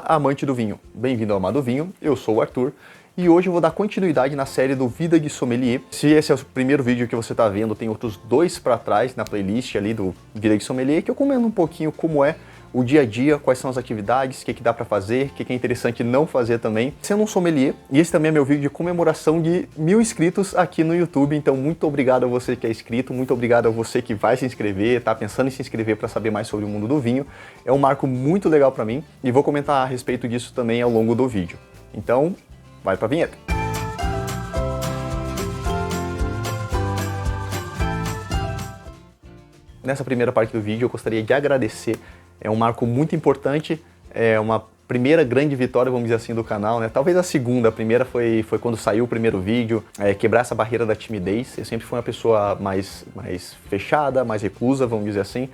Amante do vinho, bem-vindo ao Amado Vinho, eu sou o Arthur e hoje eu vou dar continuidade na série do Vida de Sommelier. Se esse é o primeiro vídeo que você está vendo, tem outros dois para trás na playlist ali do Vida de Sommelier, que eu comento um pouquinho como é o dia a dia, quais são as atividades, o que dá para fazer, o que é interessante não fazer também, sendo um sommelier. E esse também é meu vídeo de comemoração de 1000 inscritos aqui no YouTube, então muito obrigado a você que é inscrito, muito obrigado a você que vai se inscrever, tá pensando em se inscrever para saber mais sobre o mundo do vinho. É um marco muito legal para mim e vou comentar a respeito disso também ao longo do vídeo. Então, vai para a vinheta. Nessa primeira parte do vídeo eu gostaria de agradecer, é um marco muito importante, é uma primeira grande vitória, vamos dizer assim, do canal, né? Talvez a segunda, a primeira foi quando saiu o primeiro vídeo, quebrar essa barreira da timidez. Eu sempre fui uma pessoa mais fechada, mais reclusa, vamos dizer assim,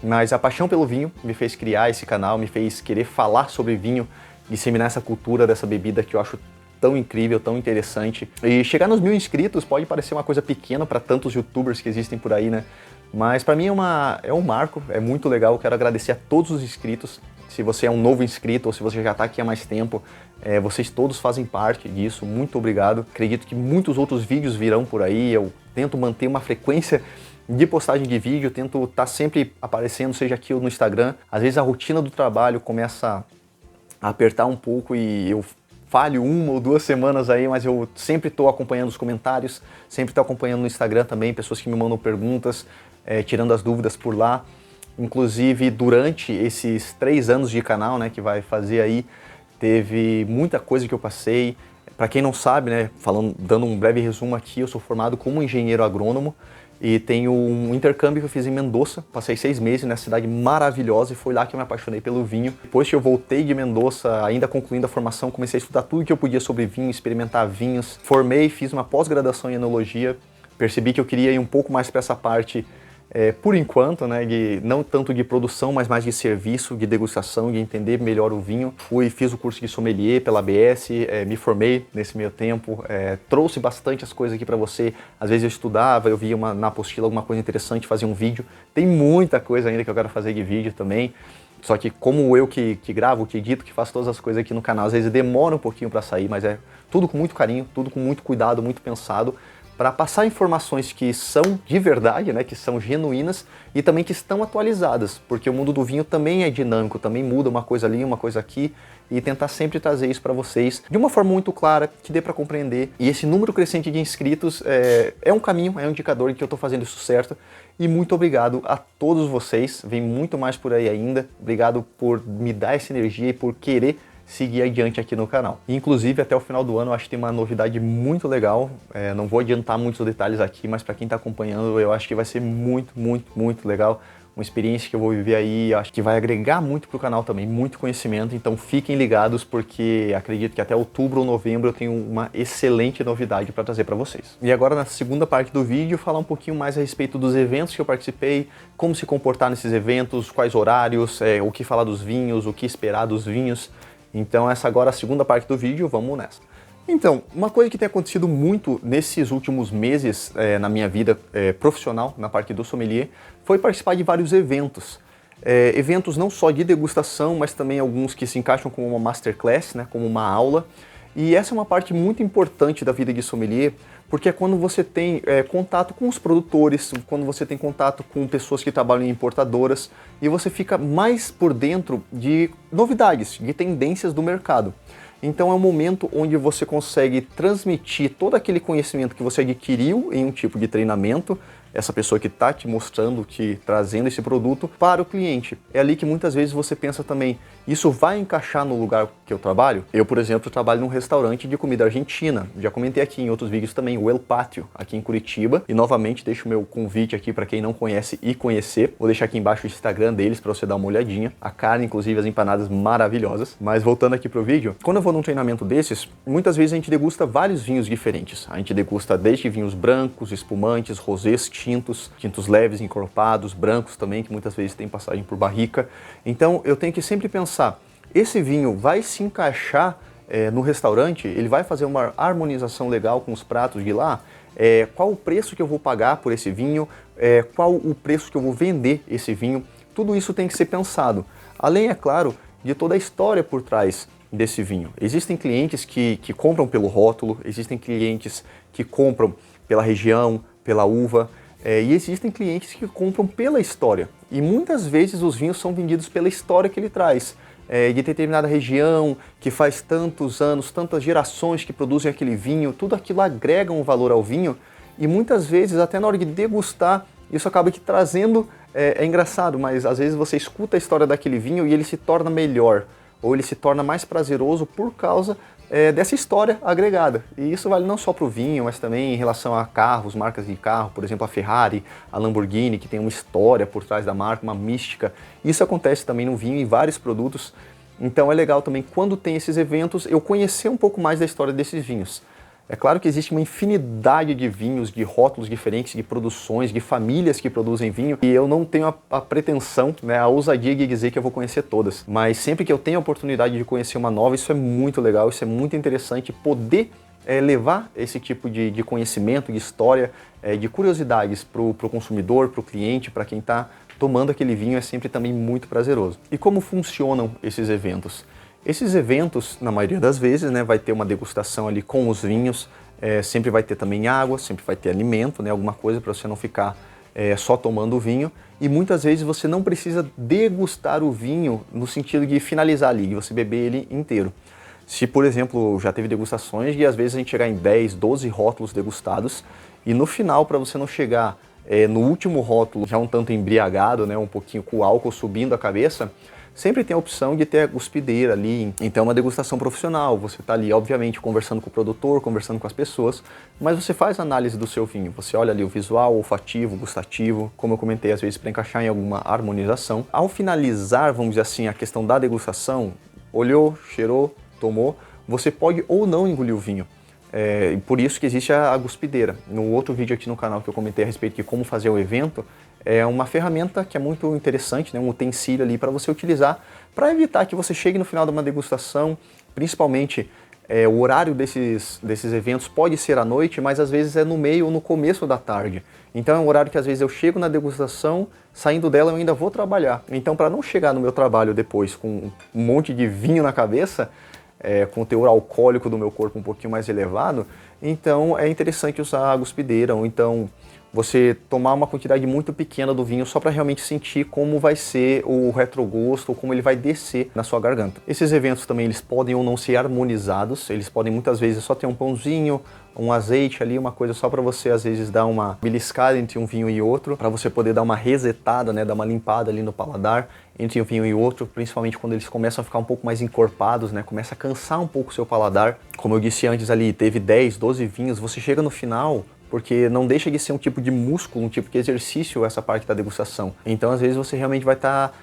mas a paixão pelo vinho me fez criar esse canal, me fez querer falar sobre vinho, disseminar essa cultura dessa bebida que eu acho tão incrível, tão interessante. E chegar nos 1000 inscritos pode parecer uma coisa pequena para tantos youtubers que existem por aí, né? Mas para mim é um marco, é muito legal. Eu quero agradecer a todos os inscritos. Se você é um novo inscrito ou se você já está aqui há mais tempo, vocês todos fazem parte disso, muito obrigado. Acredito que muitos outros vídeos virão por aí. Eu tento manter uma frequência de postagem de vídeo, tento estar sempre aparecendo, seja aqui ou no Instagram. Às vezes a rotina do trabalho começa a apertar um pouco e eu falho 1 ou 2 semanas aí, mas eu sempre estou acompanhando os comentários, sempre estou acompanhando no Instagram também, pessoas que me mandam perguntas, tirando as dúvidas por lá. Inclusive, durante esses 3 anos de canal, né, que vai fazer aí, teve muita coisa que eu passei. Para quem não sabe, né, dando um breve resumo aqui, eu sou formado como engenheiro agrônomo e tenho um intercâmbio que eu fiz em Mendoza. Passei 6 meses nessa cidade maravilhosa e foi lá que eu me apaixonei pelo vinho. Depois que eu voltei de Mendoza, ainda concluindo a formação, comecei a estudar tudo que eu podia sobre vinho, experimentar vinhos. Formei, fiz uma pós-graduação em enologia, percebi que eu queria ir um pouco mais para essa parte, por enquanto, né, não tanto de produção, mas mais de serviço, de degustação, de entender melhor o vinho. Fiz o curso de sommelier pela ABS, me formei nesse meio tempo, trouxe bastante as coisas aqui para você. Às vezes eu estudava, eu via na apostila alguma coisa interessante, fazia um vídeo. Tem muita coisa ainda que eu quero fazer de vídeo também. Só que como eu que gravo, que edito, que faço todas as coisas aqui no canal, às vezes demora um pouquinho para sair, mas é tudo com muito carinho, tudo com muito cuidado, muito pensado, para passar informações que são de verdade, né, que são genuínas e também que estão atualizadas, porque o mundo do vinho também é dinâmico, também muda uma coisa ali, uma coisa aqui, e tentar sempre trazer isso para vocês de uma forma muito clara, que dê para compreender. E esse número crescente de inscritos é um caminho, é um indicador de que eu estou fazendo isso certo. E muito obrigado a todos vocês, vem muito mais por aí ainda. Obrigado por me dar essa energia e por querer seguir adiante aqui no canal. Inclusive, até o final do ano, eu acho que tem uma novidade muito legal. Não vou adiantar muitos detalhes aqui, mas para quem está acompanhando, eu acho que vai ser muito, muito, muito legal. Uma experiência que eu vou viver aí, acho que vai agregar muito para o canal também, muito conhecimento. Então fiquem ligados, porque acredito que até outubro ou novembro eu tenho uma excelente novidade para trazer para vocês. E agora, na segunda parte do vídeo, falar um pouquinho mais a respeito dos eventos que eu participei, como se comportar nesses eventos, quais horários, o que falar dos vinhos, o que esperar dos vinhos. Então essa agora é a segunda parte do vídeo, vamos nessa. Então, uma coisa que tem acontecido muito nesses últimos meses na minha vida profissional, na parte do sommelier, foi participar de vários eventos. Eventos não só de degustação, mas também alguns que se encaixam como uma masterclass, né, como uma aula. E essa é uma parte muito importante da vida de sommelier, porque é quando você tem contato com os produtores, quando você tem contato com pessoas que trabalham em importadoras, e você fica mais por dentro de novidades, de tendências do mercado. Então é um momento onde você consegue transmitir todo aquele conhecimento que você adquiriu em um tipo de treinamento, essa pessoa que está te mostrando, trazendo esse produto para o cliente. É ali que muitas vezes você pensa também, isso vai encaixar no lugar que eu trabalho? Eu, por exemplo, trabalho num restaurante de comida argentina. Já comentei aqui em outros vídeos também, o El Pátio, aqui em Curitiba. E novamente deixo o meu convite aqui para quem não conhece e conhecer. Vou deixar aqui embaixo o Instagram deles para você dar uma olhadinha. A carne, inclusive, as empanadas maravilhosas. Mas voltando aqui pro vídeo, quando eu vou num treinamento desses, muitas vezes a gente degusta vários vinhos diferentes. A gente degusta desde vinhos brancos, espumantes, rosés, tintos leves, encorpados, brancos também, que muitas vezes tem passagem por barrica. Então eu tenho que sempre pensar, esse vinho vai se encaixar no restaurante? Ele vai fazer uma harmonização legal com os pratos de lá? Qual o preço que eu vou pagar por esse vinho? Qual o preço que eu vou vender esse vinho? Tudo isso tem que ser pensado. Além, é claro, de toda a história por trás desse vinho. Existem clientes que compram pelo rótulo, existem clientes que compram pela região, pela uva, e existem clientes que compram pela história. E muitas vezes os vinhos são vendidos pela história que ele traz, de determinada região, que faz tantos anos, tantas gerações que produzem aquele vinho, tudo aquilo agrega um valor ao vinho, e muitas vezes, até na hora de degustar, isso acaba que trazendo, é engraçado, mas às vezes você escuta a história daquele vinho e ele se torna melhor, ou ele se torna mais prazeroso por causa dessa história agregada. E isso vale não só para o vinho, mas também em relação a carros, marcas de carro, por exemplo, a Ferrari, a Lamborghini, que tem uma história por trás da marca, uma mística. Isso acontece também no vinho e em vários produtos. Então é legal também, quando tem esses eventos, eu conhecer um pouco mais da história desses vinhos. É claro que existe uma infinidade de vinhos, de rótulos diferentes, de produções, de famílias que produzem vinho, e eu não tenho a pretensão, né, a ousadia de dizer que eu vou conhecer todas. Mas sempre que eu tenho a oportunidade de conhecer uma nova, isso é muito legal, isso é muito interessante, poder levar esse tipo de conhecimento, de história, de curiosidades para o consumidor, para o cliente, para quem está tomando aquele vinho, é sempre também muito prazeroso. E como funcionam esses eventos? Esses eventos, na maioria das vezes, né, vai ter uma degustação ali com os vinhos, sempre vai ter também água, sempre vai ter alimento, né, alguma coisa para você não ficar só tomando o vinho. E muitas vezes você não precisa degustar o vinho no sentido de finalizar ali, de você beber ele inteiro. Se, por exemplo, já teve degustações e às vezes a gente chegar em 10, 12 rótulos degustados e no final, para você não chegar no último rótulo já um tanto embriagado, né, um pouquinho com o álcool subindo a cabeça, sempre tem a opção de ter a cuspideira ali, então é uma degustação profissional, você está ali obviamente conversando com o produtor, conversando com as pessoas, mas você faz a análise do seu vinho, você olha ali o visual, olfativo, gustativo, como eu comentei às vezes para encaixar em alguma harmonização. Ao finalizar, vamos dizer assim, a questão da degustação, olhou, cheirou, tomou, você pode ou não engolir o vinho. E por isso que existe a cuspideira. No outro vídeo aqui no canal que eu comentei a respeito de como fazer o evento, é uma ferramenta que é muito interessante, né, um utensílio ali para você utilizar para evitar que você chegue no final de uma degustação, principalmente o horário desses eventos pode ser à noite, mas às vezes é no meio ou no começo da tarde. Então é um horário que às vezes eu chego na degustação, saindo dela eu ainda vou trabalhar. Então para não chegar no meu trabalho depois com um monte de vinho na cabeça, com o teor alcoólico do meu corpo um pouquinho mais elevado, então é interessante usar a cuspideira, ou então você tomar uma quantidade muito pequena do vinho só para realmente sentir como vai ser o retrogosto ou como ele vai descer na sua garganta. Esses eventos também eles podem ou não ser harmonizados, eles podem muitas vezes só ter um pãozinho, um azeite ali, uma coisa só para você às vezes dar uma beliscada entre um vinho e outro, para você poder dar uma resetada, né, dar uma limpada ali no paladar entre um vinho e outro, principalmente quando eles começam a ficar um pouco mais encorpados, né, começa a cansar um pouco o seu paladar. Como eu disse antes ali, teve 10, 12 vinhos, você chega no final, porque não deixa de ser um tipo de músculo, um tipo de exercício essa parte da degustação. Então às vezes você realmente vai estar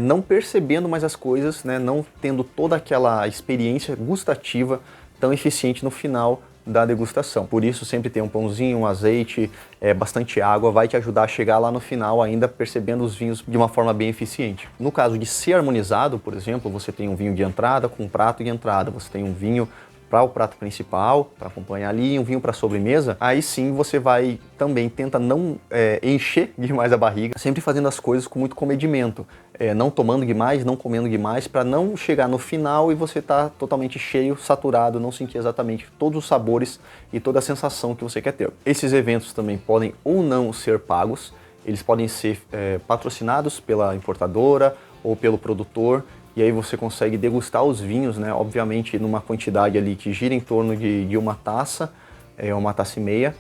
não percebendo mais as coisas, né, não tendo toda aquela experiência gustativa tão eficiente no final da degustação. Por isso sempre tem um pãozinho, um azeite, bastante água, vai te ajudar a chegar lá no final ainda percebendo os vinhos de uma forma bem eficiente. No caso de ser harmonizado, por exemplo, você tem um vinho de entrada com um prato de entrada, você tem um vinho para o prato principal, para acompanhar ali, um vinho para sobremesa, aí sim você vai também, tenta não encher demais a barriga, sempre fazendo as coisas com muito comedimento, não tomando demais, não comendo demais, para não chegar no final e você tá totalmente cheio, saturado, não sentir exatamente todos os sabores e toda a sensação que você quer ter. Esses eventos também podem ou não ser pagos, eles podem ser patrocinados pela importadora ou pelo produtor, e aí você consegue degustar os vinhos, né? Obviamente numa quantidade ali que gira em torno de uma taça e meia,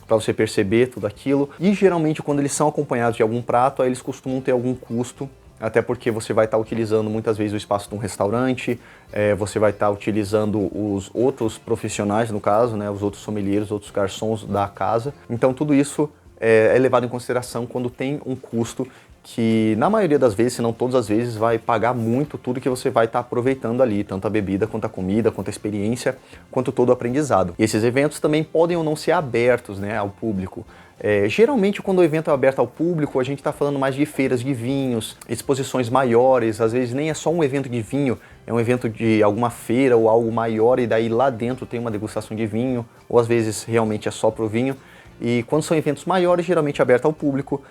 para você perceber tudo aquilo. E geralmente quando eles são acompanhados de algum prato, aí eles costumam ter algum custo, até porque você vai estar utilizando muitas vezes o espaço de um restaurante, você vai estar utilizando os outros profissionais, no caso, né? Os outros sommeliers, os outros garçons da casa. Então tudo isso é levado em consideração quando tem um custo que na maioria das vezes, se não todas as vezes, vai pagar muito tudo que você vai estar aproveitando ali, tanto a bebida, quanto a comida, quanto a experiência, quanto todo o aprendizado. E esses eventos também podem ou não ser abertos, né, ao público. Geralmente quando o evento é aberto ao público, a gente está falando mais de feiras de vinhos, exposições maiores, às vezes nem é só um evento de vinho, é um evento de alguma feira ou algo maior e daí lá dentro tem uma degustação de vinho, ou às vezes realmente é só para o vinho. E quando são eventos maiores, geralmente abertos ao público,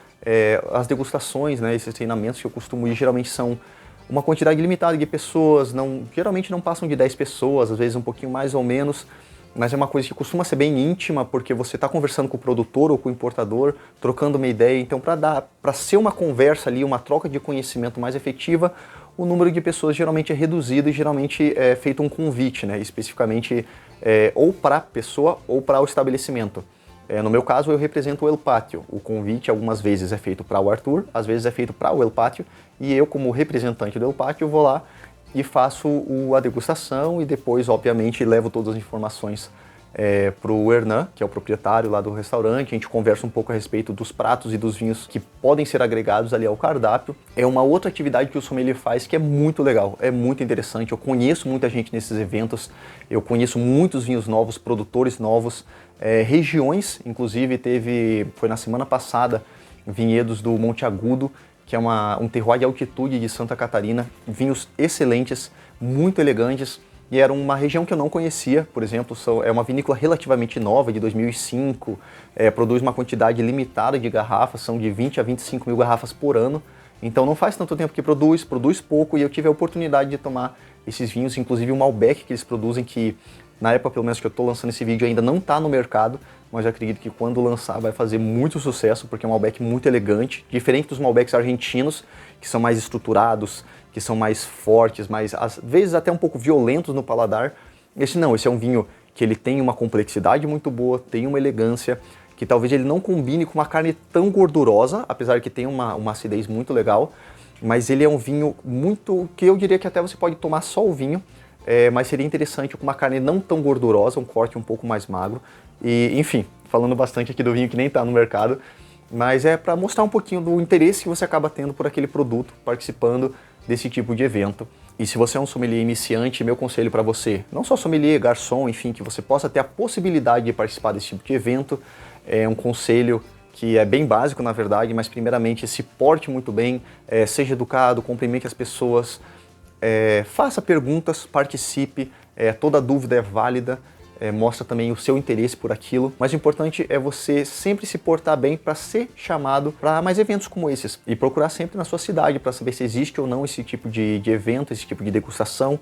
as degustações, né, esses treinamentos que eu costumo ir, geralmente são uma quantidade limitada de pessoas, geralmente não passam de 10 pessoas, às vezes um pouquinho mais ou menos, mas é uma coisa que costuma ser bem íntima, porque você está conversando com o produtor ou com o importador, trocando uma ideia. Então, para ser uma conversa ali, uma troca de conhecimento mais efetiva, o número de pessoas geralmente é reduzido e geralmente é feito um convite, né? Especificamente ou para a pessoa ou para o estabelecimento. No meu caso, eu represento o El Patio. O convite algumas vezes é feito para o Arthur, às vezes é feito para o El Patio, e eu, como representante do El Patio, vou lá e faço a degustação e depois, obviamente, levo todas as informações para o Hernan, que é o proprietário lá do restaurante. A gente conversa um pouco a respeito dos pratos e dos vinhos que podem ser agregados ali ao cardápio. É uma outra atividade que o sommelier faz que é muito legal, é muito interessante. Eu conheço muita gente nesses eventos, eu conheço muitos vinhos novos, produtores novos, regiões, inclusive foi na semana passada, vinhedos do Monte Agudo, que é um terroir de altitude de Santa Catarina, vinhos excelentes, muito elegantes, e era uma região que eu não conhecia. Por exemplo, é uma vinícola relativamente nova, de 2005, produz uma quantidade limitada de garrafas, são de 20 a 25 mil garrafas por ano, então não faz tanto tempo que produz pouco, e eu tive a oportunidade de tomar esses vinhos, inclusive o Malbec que eles produzem, que na época, pelo menos que eu estou lançando esse vídeo, ainda não está no mercado, mas eu acredito que quando lançar vai fazer muito sucesso, porque é um Malbec muito elegante, diferente dos Malbecs argentinos, que são mais estruturados, que são mais fortes, mais, às vezes até um pouco violentos no paladar. Esse é um vinho que ele tem uma complexidade muito boa, tem uma elegância, que talvez ele não combine com uma carne tão gordurosa, apesar que tem uma acidez muito legal, mas ele é um vinho muito, que eu diria que até você pode tomar só o vinho, mas seria interessante com uma carne não tão gordurosa, um corte um pouco mais magro. E, enfim, falando bastante aqui do vinho que nem está no mercado, mas é para mostrar um pouquinho do interesse que você acaba tendo por aquele produto, participando desse tipo de evento. E se você é um sommelier iniciante, meu conselho para você, não só sommelier, garçom, enfim, que você possa ter a possibilidade de participar desse tipo de evento, é um conselho que é bem básico, na verdade, mas primeiramente se porte muito bem, seja educado, cumprimente as pessoas, faça perguntas, participe, toda dúvida é válida, mostra também o seu interesse por aquilo, mas o importante é você sempre se portar bem para ser chamado para mais eventos como esses e procurar sempre na sua cidade para saber se existe ou não esse tipo de evento, esse tipo de degustação.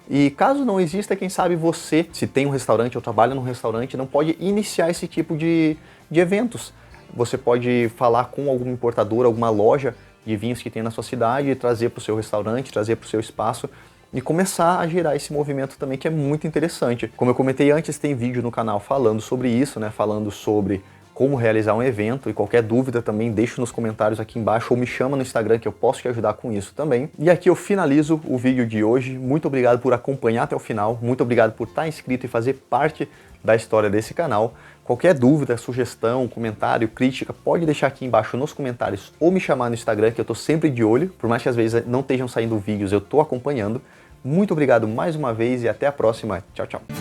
E caso não exista, quem sabe você, se tem um restaurante ou trabalha num restaurante, não pode iniciar esse tipo de eventos. Você pode falar com algum importador, alguma loja de vinhos que tem na sua cidade, trazer para o seu restaurante, trazer para o seu espaço e começar a gerar esse movimento também, que é muito interessante. Como eu comentei antes, tem vídeo no canal falando sobre isso, né? Falando sobre como realizar um evento, e qualquer dúvida também deixa nos comentários aqui embaixo ou me chama no Instagram que eu posso te ajudar com isso também. E aqui eu finalizo o vídeo de hoje. Muito obrigado por acompanhar até o final, muito obrigado por estar inscrito e fazer parte da história desse canal. Qualquer dúvida, sugestão, comentário, crítica, pode deixar aqui embaixo nos comentários ou me chamar no Instagram, que eu estou sempre de olho. Por mais que às vezes não estejam saindo vídeos, eu estou acompanhando. Muito obrigado mais uma vez e até a próxima. Tchau, tchau.